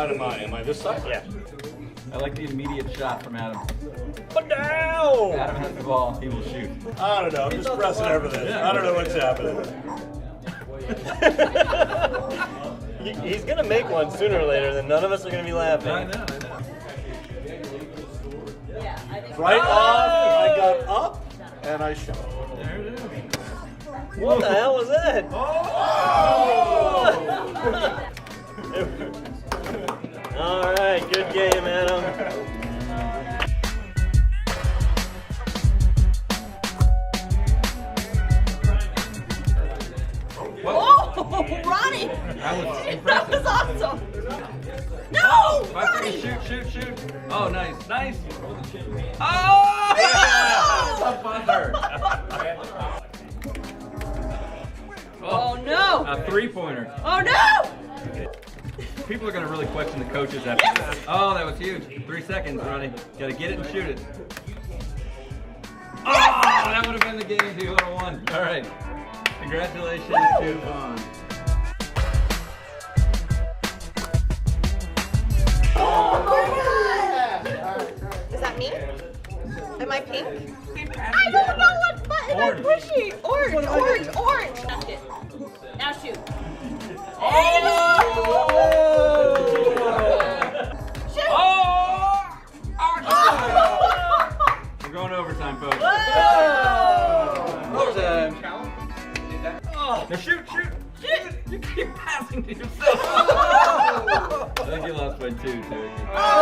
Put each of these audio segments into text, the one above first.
side am I? Am I this side? Yeah. I like the immediate shot from Adam. But now! Adam has the ball, he will shoot. I don't know. I'm just pressing everything. I don't know what's happening. He's gonna make one sooner or later, then none of us are gonna be laughing. I know. Right off, I got up, and I shot. There it is. What the hell was that? Oh! All right, good game, Adam. Oh, Ronnie! That was awesome! No! Ronnie! Shoot. Oh, nice. Oh! No! A buzzer. Oh no! A three-pointer. Oh no! People are going to really question the coaches after this. Oh, that was huge. 3 seconds, Ronnie. Got to get it and shoot it. Oh, that would have been the game if you would have won. All right. Congratulations to Vonne. Oh my god! Is that me? Am I pink? I don't know what button I'm pushing! Orange! That's it. Now shoot. Oh! Shoot! We're going overtime, folks. Whoa! Overtime. Now shoot. You keep passing to yourself. I think you lost by 2, Cherokee. Alright.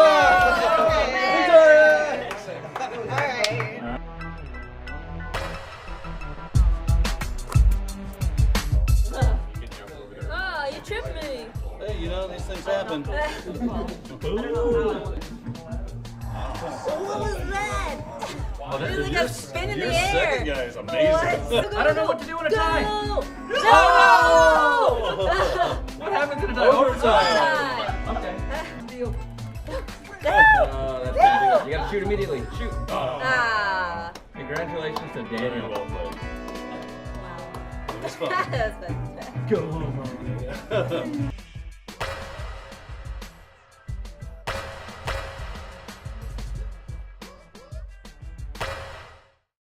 Oh, you tripped me. Hey, you know, these things happen. What was that? Oh, It was like a spin in the Your air. second guy is amazing. I don't know what to do in a tie. No! What happens in a tie? Overtime. Okay. No! That's gonna do it. You gotta shoot immediately. Shoot. Ah. Congratulations to Daniel. Well played. Wow. It was fun. That's bad. Go home.